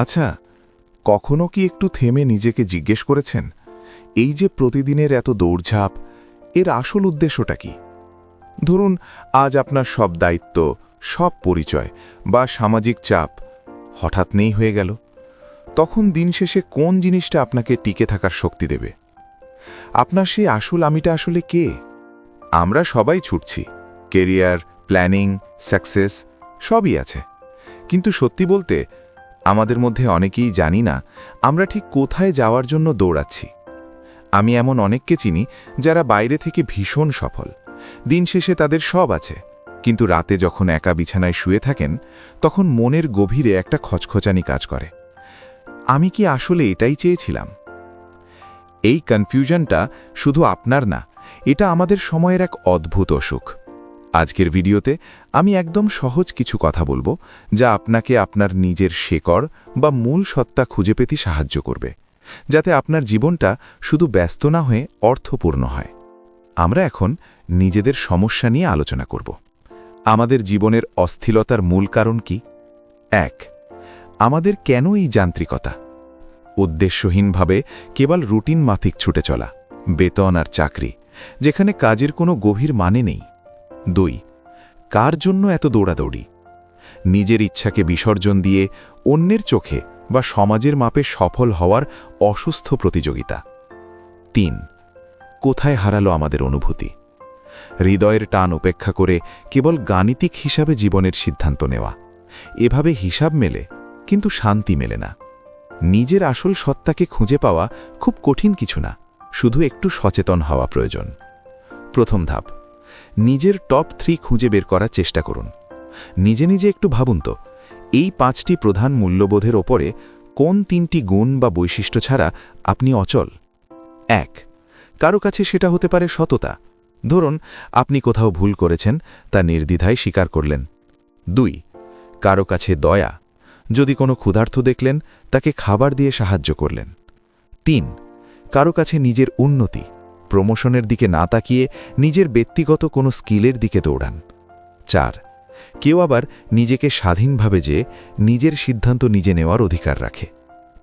আচ্ছা, কখনো কি একটু থেমে নিজেকে জিজ্ঞেস করেছেন, এই যে প্রতিদিনের এত দৌড়ঝাঁপ, এর আসল উদ্দেশ্যটা কি? ধরুন, আজ আপনার সব দায়িত্ব, সব পরিচয় বা সামাজিক চাপ হঠাৎ নেই হয়ে গেল। তখন দিন শেষে কোন জিনিসটা আপনাকে টিকে থাকার শক্তি দেবে? আপনার সেই আসল আমিটা আসলে কে? আমরা সবাই ছুটছি, কেরিয়ার, প্ল্যানিং, সাকসেস সবই আছে। কিন্তু সত্যি বলতে, আমাদের মধ্যে অনেকেই জানি না আমরা ঠিক কোথায় যাওয়ার জন্য দৌড়াচ্ছি। আমি এমন অনেককে চিনি যারা বাইরে থেকে ভীষণ সফল, দিন শেষে তাদের সব আছে, কিন্তু রাতে যখন একা বিছানায় শুয়ে থাকেন তখন মনের গভীরে একটা খচখচানি কাজ করে। আমি কি আসলে এটাই চেয়েছিলাম? এই কনফিউশনটা শুধু আপনার না, এটা আমাদের সময়ের এক অদ্ভুত অসুখ। আজকের ভিডিওতে আমি একদম সহজ কিছু কথা বলবো, যা আপনাকে আপনার নিজের শেকড় বা মূল সত্তা খুঁজে পেতে সাহায্য করবে, যাতে আপনার জীবনটা শুধু ব্যস্ত না হয়ে অর্থপূর্ণ হয়। আমরা এখন নিজেদের সমস্যা নিয়ে আলোচনা করব। আমাদের জীবনের অস্থিরতার মূল কারণ কি? 1. আমাদের কেন এই যান্ত্রিকতা? উদ্দেশ্যহীনভাবে কেবল রুটিন মাফিক ছুটে চলা, বেতন আর চাকরি, যেখানে কাজের কোনো গভীর মানে নেই। 2. কার জন্য এত দৌড়াদৌড়ি? নিজের ইচ্ছাকে বিসর্জন দিয়ে অন্যের চোখে বা সমাজের মাপে সফল হওয়ার অসুস্থ প্রতিযোগিতা। 3. কোথায় হারালো আমাদের অনুভূতি? হৃদয়ের টান উপেক্ষা করে কেবল গাণিতিক হিসাবে জীবনের সিদ্ধান্ত নেওয়া। এভাবে হিসাব মেলে, কিন্তু শান্তি মেলে না। নিজের আসল সত্তাকে খুঁজে পাওয়া খুব কঠিন কিছু না, শুধু একটু সচেতন হওয়া প্রয়োজন। প্রথম ধাপ, নিজের টপ 3 খুঁজে বের করার চেষ্টা করুন। নিজে নিজে একটু ভাবুন তো, এই 5টি প্রধান মূল্যবোধের ওপরে কোন 3টি গুণ বা বৈশিষ্ট্য ছাড়া আপনি অচল? 1. কারো কাছে সেটা হতে পারে সততা। ধরুন, আপনি কোথাও ভুল করেছেন, তা নির্দ্বিধায় স্বীকার করলেন। 2. কারো কাছে দয়া। যদি কোনো ক্ষুধার্ত দেখলেন, তাকে খাবার দিয়ে সাহায্য করলেন। 3. কারো কাছে নিজের উন্নতি, প্রমোশনের দিকে না তাকিয়ে নিজের ব্যক্তিগত কোনো স্কিলের দিকে দৌড়ান। 4. কেউ আবার নিজেকে স্বাধীনভাবে যে নিজের সিদ্ধান্ত নিজে নেওয়ার অধিকার রাখে।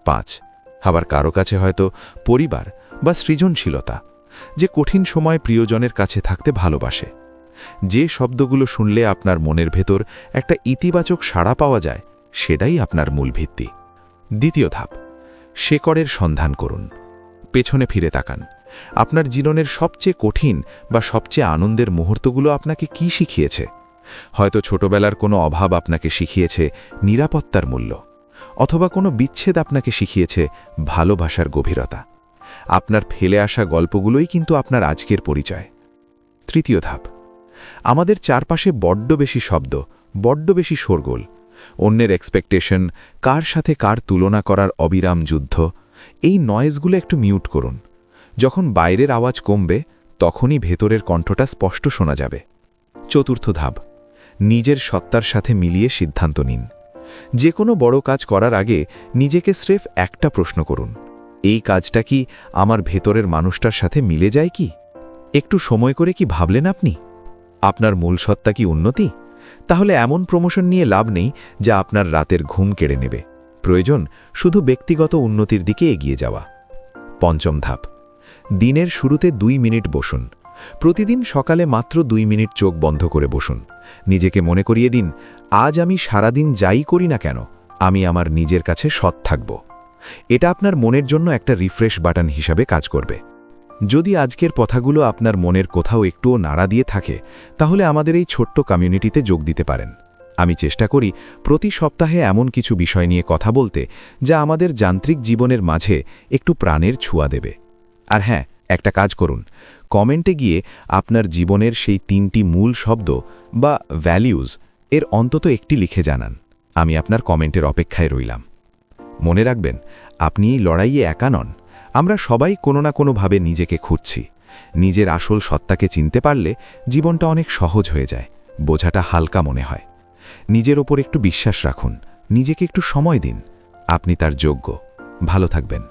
5. আবার কারো কাছে হয়তো পরিবার বা সৃজনশীলতা, যে কঠিন সময় প্রিয়জনের কাছে থাকতে ভালোবাসে। যে শব্দগুলো শুনলে আপনার মনের ভেতর একটা ইতিবাচক সাড়া পাওয়া যায়, সেটাই আপনার মূল ভিত্তি। দ্বিতীয় ধাপ, শেকড়ের সন্ধান করুন। পেছনে ফিরে তাকান। আপনার জীবনের সবচেয়ে কঠিন বা সবচেয়ে আনন্দের মুহূর্তগুলো আপনাকে কি শিখিয়েছে? হয়তো ছোটবেলার কোনো অভাব আপনাকে শিখিয়েছে নিরাপত্তার মূল্য, অথবা কোনো বিচ্ছেদ আপনাকে শিখিয়েছে ভালোবাসার গভীরতা। আপনার ফেলে আসা গল্পগুলোই কিন্তু আপনার আজকের পরিচয়। তৃতীয় ধাপ, আমাদের চারপাশে বড্ড বেশি শব্দ, বড্ড বেশি শোরগোল, অন্যের এক্সপেকটেশন, কার সাথে কার তুলনা করার অবিরাম যুদ্ধ। এই নয়েজগুলো একটু মিউট করুন। যখন বাইরের আওয়াজ কমবে, তখনই ভেতরের কণ্ঠটা স্পষ্ট শোনা যাবে। চতুর্থ ধাপ, নিজের সত্তার সাথে মিলিয়ে সিদ্ধান্ত নিন। যে কোনো বড় কাজ করার আগে নিজেকে স্রেফ একটা প্রশ্ন করুন, এই কাজটা কি আমার ভেতরের মানুষটার সাথে মিলে যায় কি? একটু সময় করে কি ভাবলেন আপনি? আপনার মূল সত্তা কি উন্নতি? তাহলে এমন প্রমোশন নিয়ে লাভ নেই যা আপনার রাতের ঘুম কেড়ে নেবে। প্রয়োজন শুধু ব্যক্তিগত উন্নতির দিকে এগিয়ে যাওয়া। পঞ্চম ধাপ, দিনের শুরুতে 2 মিনিট বসুন। প্রতিদিন সকালে মাত্র 2 মিনিট চোখ বন্ধ করে বসুন। নিজেকে মনে করিয়ে দিন, আজ আমি সারাদিন যাই করি না কেন, আমি আমার নিজের কাছে সৎ থাকব। এটা আপনার মনের জন্য একটা রিফ্রেশ বাটন হিসাবে কাজ করবে। যদি আজকের কথাগুলো আপনার মনের কোথাও একটুও নাড়া দিয়ে থাকে, তাহলে আমাদের এই ছোট্ট কমিউনিটিতে যোগ দিতে পারেন। আমি চেষ্টা করি প্রতি সপ্তাহে এমন কিছু বিষয় নিয়ে কথা বলতে, যা আমাদের যান্ত্রিক জীবনের মাঝে একটু প্রাণের ছোঁয়া দেবে। আর হ্যাঁ, একটা কাজ করুন, কমেন্টে গিয়ে আপনার জীবনের সেই 3টি মূল শব্দ বা ভ্যালিউজ এর অন্তত একটি লিখে জানান। আমি আপনার কমেন্টের অপেক্ষায় রইলাম। মনে রাখবেন, আপনি এই লড়াইয়ে একা নন। আমরা সবাই কোনো না কোনোভাবে নিজেকে খুঁজছি। নিজের আসল সত্তাকে চিনতে পারলে জীবনটা অনেক সহজ হয়ে যায়, বোঝাটা হালকা মনে হয়। নিজের ওপর একটু বিশ্বাস রাখুন, নিজেকে একটু সময় দিন। আপনি তার যোগ্য। ভালো থাকবেন।